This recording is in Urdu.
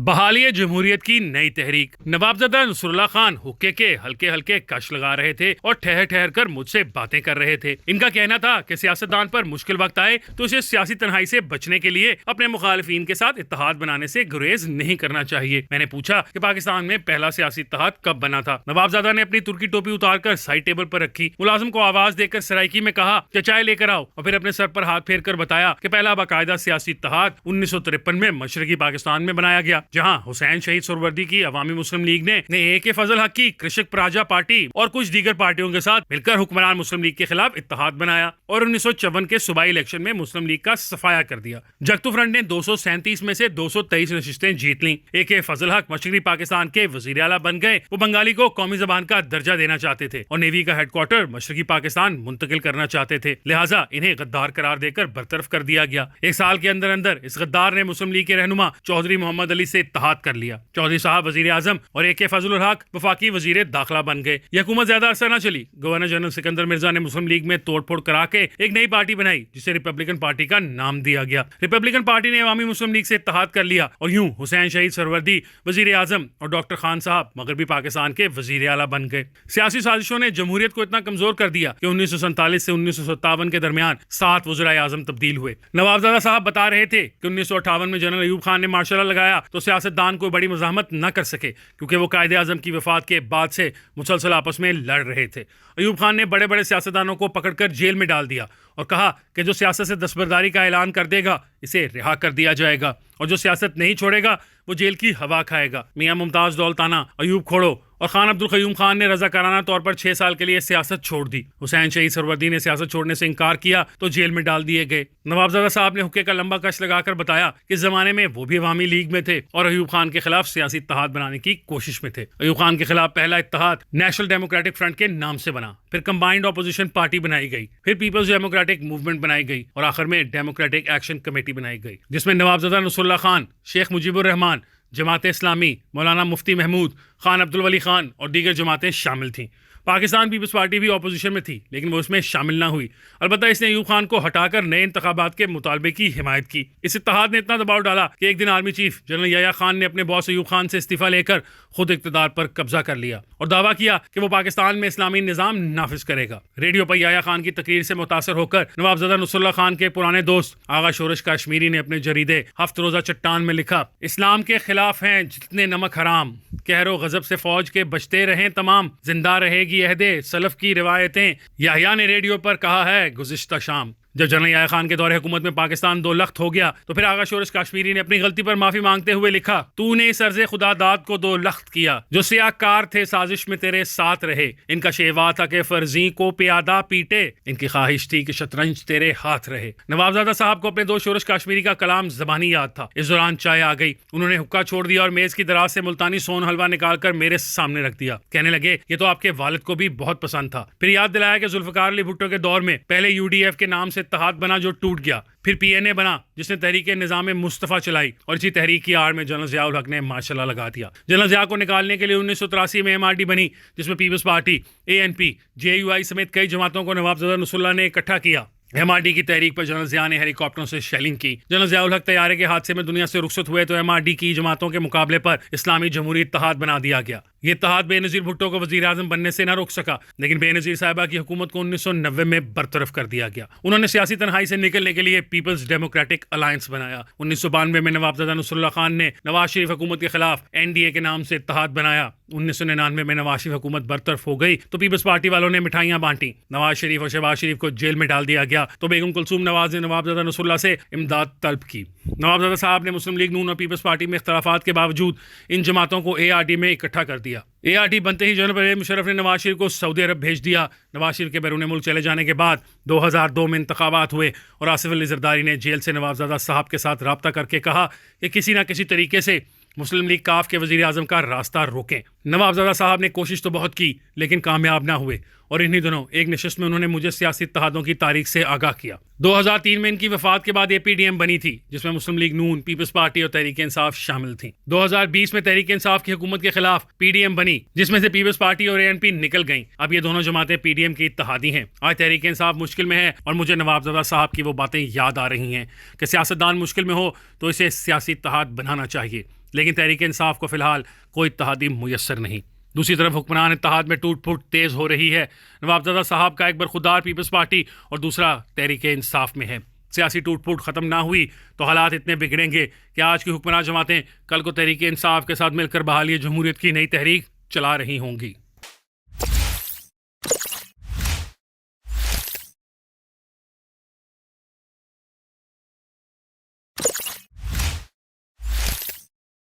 بحالی جمہوریت کی نئی تحریک۔ نوابزادہ نصر اللہ خان حقے کے ہلکے ہلکے کش لگا رہے تھے اور ٹھہر ٹھہر کر مجھ سے باتیں کر رہے تھے۔ ان کا کہنا تھا کہ سیاستدان پر مشکل وقت آئے تو اسے سیاسی تنہائی سے بچنے کے لیے اپنے مخالفین کے ساتھ اتحاد بنانے سے گریز نہیں کرنا چاہیے۔ میں نے پوچھا کہ پاکستان میں پہلا سیاسی اتحاد کب بنا تھا؟ نوابزادہ نے اپنی ترکی ٹوپی اتار کر سائڈ ٹیبل پر رکھی، ملازم کو آواز دے کر سرائکی میں کہا کہ چائے لے کر آؤ، اور پھر اپنے سر پر ہاتھ پھیر کر بتایا کہ پہلا باقاعدہ سیاسی اتحاد 1953 میں مشرقی پاکستان میں بنایا گیا، جہاں حسین شہید سہروردی کی عوامی مسلم لیگ نے اے کے فضل حق کی کرشک پراجا پارٹی اور کچھ دیگر پارٹیوں کے ساتھ مل کر حکمران مسلم لیگ کے خلاف اتحاد بنایا اور 1954 کے صوبائی الیکشن میں مسلم لیگ کا صفایا کر دیا۔ جگتو فرنٹ نے 237 میں سے 223 نشستیں جیت لیں۔ اے کے فضل حق مشرقی پاکستان کے وزیر اعلیٰ بن گئے۔ وہ بنگالی کو قومی زبان کا درجہ دینا چاہتے تھے اور نیوی کا ہیڈ کوارٹر مشرقی پاکستان منتقل کرنا چاہتے تھے، لہٰذا انہیں غدار قرار دے کر برطرف کر دیا گیا۔ ایک سال کے اندر اندر اس غدار نے مسلم لیگ کے رہنما چودھری محمد علی سے اتحاد کر لیا۔ چودھری صاحب وزیر اعظم اور اے کے فضل الحق وفاقی وزیر داخلہ بن گئے۔ یہ حکومت زیادہ عرصہ نہ چلی۔ گورنر جنرل سکندر مرزا نے مسلم لیگ میں توڑ پھوڑ کرا کے ایک نئی پارٹی بنائی جسے ریپبلکن پارٹی کا نام دیا گیا۔ ریپبلکن پارٹی نے عوامی مسلم لیگ سے اتحاد کر لیا اور یوں حسین شہید سہروردی وزیر اعظم اور ڈاکٹر خان صاحب مغربی پاکستان کے وزیر اعلیٰ بن گئے۔ سیاسی سازشوں نے جمہوریت کو اتنا کمزور کر دیا کہ 1947 سے 1957 کے درمیان 7 وزرائے اعظم تبدیل ہوئے۔ نوابزادہ صاحب بتا رہے تھے کہ 1958 میں جنرل ایوب خان نے مارشل لا لگایا تو سیاستدان کوئی بڑی مزاحمت نہ کر سکے کیونکہ وہ قائد اعظم کی وفات کے بعد سے مسلسل آپس میں لڑ رہے تھے۔ ایوب خان نے بڑے بڑے سیاستدانوں کو پکڑ کر جیل میں ڈال دیا اور کہا کہ جو سیاست سے دستبرداری کا اعلان کر دے گا اسے رہا کر دیا جائے گا اور جو سیاست نہیں چھوڑے گا وہ جیل کی ہوا کھائے گا۔ میاں ممتاز دولتانہ، ایوب کھوڑو اور خان عبدالقیوم خان نے رضاکارانہ طور پر 6 سال کے لیے سیاست چھوڑ دی۔ حسین شہید سہروردی نے سیاست چھوڑنے سے انکار کیا تو جیل میں ڈال دیے گئے۔ نوابزادہ صاحب نے حقے کا لمبا کش لگا کر بتایا کہ اس زمانے میں وہ بھی عوامی لیگ میں تھے اور ایوب خان کے خلاف سیاسی اتحاد بنانے کی کوشش میں تھے۔ ایوب خان کے خلاف پہلا اتحاد نیشنل ڈیموکریٹک فرنٹ کے نام سے بنا، پھر کمبائنڈ اپوزیشن پارٹی بنائی گئی، پھر پیپلز ڈیموکریٹک موومنٹ بنائی گئی اور آخر میں ڈیموکریٹک ایکشن کمیٹی بنائی گئی، جس میں نوابزادہ نصر اللہ خان، شیخ مجیب الرحمان، جماعت اسلامی، مولانا مفتی محمود، خان عبدالولی خان اور دیگر جماعتیں شامل تھیں۔ پاکستان پیپلز پارٹی بھی اپوزیشن میں تھی لیکن وہ اس میں شامل نہ ہوئی، البتہ اس نے ایوب خان کو ہٹا کر نئے انتخابات کے مطالبے کی حمایت کی۔ اس اتحاد نے اتنا دباؤ ڈالا کہ ایک دن army chief general Yahya Khan نے اپنے باس ایوب خان سے استعفیٰ لے کر خود اقتدار پر قبضہ کر لیا اور دعویٰ کیا کہ وہ پاکستان میں اسلامی نظام نافذ کرے گا۔ ریڈیو پر یحییٰ خان کی تقریر سے متاثر ہو کر نوابزادہ نصر اللہ خان کے پرانے دوست آغا شورش کاشمیری نے اپنے جریدے ہفت روزہ چٹان میں لکھا، اسلام کے خلاف ہیں جتنے نمک حرام، قہر و غضب سے فوج کے بچتے رہیں تمام، زندہ رہے گی عہد سلف کی روایتیں، یحییٰ نے ریڈیو پر کہا ہے گزشتہ شام۔ جب جنرل یحییٰ خان کے دور حکومت میں پاکستان دو لخت ہو گیا تو پھر آغا شورش کاشمیری نے اپنی غلطی پر معافی مانگتے ہوئے لکھا، تو نے اس عرض خدا داد کو دو لخت کیا، جو سیاہ کار تھے سازش میں تیرے ساتھ رہے، ان کا شیوا تھا کہ فرزی کو پیادہ پیٹے، ان کی خواہش تھی کہ شطرنج تیرے ہاتھ رہے۔ نوابزادہ صاحب کو اپنے دوست شورش کاشمیری کا کلام زبانی یاد تھا۔ اس دوران چائے آ گئی، انہوں نے حقہ چھوڑ دیا اور میز کی دراز سے ملتانی سون حلوہ نکال کر میرے سامنے رکھ دیا، کہنے لگے یہ تو آپ کے والد کو بھی بہت پسند تھا۔ پھر یاد دلایا کہ ذوالفقار علی بھٹو کے دور میں پہلے UDF کے نام سے اتحاد بنا جو ٹوٹ گیا، پھر PNA بنا جس نے تحریک نظام مصطفیٰ چلائی اور اسی تحریک کی آڑ میں جنرل ضیاء الحق نے ماشاء اللہ لگا دیا۔ جنرل ضیاء کو نکالنے کے لیے 1983 میں MRD بنی جس میں پیپلز پارٹی، ANP، JUI سمیت کئی جماعتوں کو نوابزادہ نصر اللہ نے اکٹھا کیا۔ MRD کی تحریک پر جنرل ضیاء نے ہیلی کاپٹروں سے شیلنگ کی۔ جنرل ضیاء الحق طیارے کے حادثے میں دنیا سے رخصت ہوئے تو MRD کی جماعتوں کے مقابلے پر اسلامی جمہوری اتحاد بنا دیا گیا۔ یہ اتحاد بے نظیر بھٹو کو وزیر اعظم بننے سے نہ روک سکا لیکن بے نظیر صاحبہ کی حکومت کو 1990 میں برطرف کر دیا گیا۔ انہوں نے سیاسی تنہائی سے نکلنے کے لیے پیپلز ڈیموکریٹک الائنس بنایا۔ 1992 میں نوابزادہ نصر اللہ خان نے نواز شریف حکومت کے خلاف NDA کے نام سے اتحاد بنایا۔ 1999 میں نواز شریف حکومت برطرف ہو گئی تو پیپلز پارٹی والوں نے مٹھائیاں بانٹی، نواز شریف اور شہباز شریف کو جیل میں ڈال دیا گیا تو بیگم کلثوم نواز نے نوابزادہ نصر اللہ سے امداد طلب کی۔ نوابزادہ صاحب نے مسلم لیگ نون اور پیپلز پارٹی میں اختلافات کے باوجود ان جماعتوں کو ARD میں اکٹھا کر دیا۔ ARD بنتے ہی جنرل پرویز مشرف نے نواز شریف کو سعودی عرب بھیج دیا۔ نواز شریف کے بیرون ملک چلے جانے کے بعد 2002 میں انتخابات ہوئے اور آصف علی زرداری نے جیل سے نوابزادہ صاحب کے ساتھ رابطہ کر کے کہا کہ کسی نہ کسی طریقے سے مسلم لیگ کاف کے وزیر اعظم کا راستہ روکیں۔ نوابزادہ صاحب نے کوشش تو بہت کی لیکن کامیاب نہ ہوئے اور انہی دنوں ایک نشست میں انہوں نے مجھے سیاسی اتحادوں کی تاریخ سے آگاہ کیا۔ 2003 میں ان کی وفات کے بعد APDM بنی تھی جس میں مسلم لیگ نون، پیپلز پارٹی اور تحریک انصاف شامل تھیں۔ 2020 میں تحریک انصاف کی حکومت کے خلاف PDM بنی جس میں سے پیپلز پارٹی اور ANP نکل گئیں۔ اب یہ دونوں جماعتیں PDM کی اتحادی ہیں۔ آج تحریک انصاف مشکل میں ہے اور مجھے نوابزادہ صاحب کی وہ باتیں یاد آ رہی ہیں کہ سیاستدان مشکل میں ہو تو اسے سیاسی اتحاد بنانا چاہیے۔ لیکن تحریک انصاف کو فی الحال کوئی اتحادی میسر نہیں۔ دوسری طرف حکمران اتحاد میں ٹوٹ پھوٹ تیز ہو رہی ہے۔ نوابزادہ صاحب کا ایک برخودار پیپلز پارٹی اور دوسرا تحریک انصاف میں ہے۔ سیاسی ٹوٹ پھوٹ ختم نہ ہوئی تو حالات اتنے بگڑیں گے کہ آج کی حکمراں جماعتیں کل کو تحریک انصاف کے ساتھ مل کر بحالی جمہوریت کی نئی تحریک چلا رہی ہوں گی۔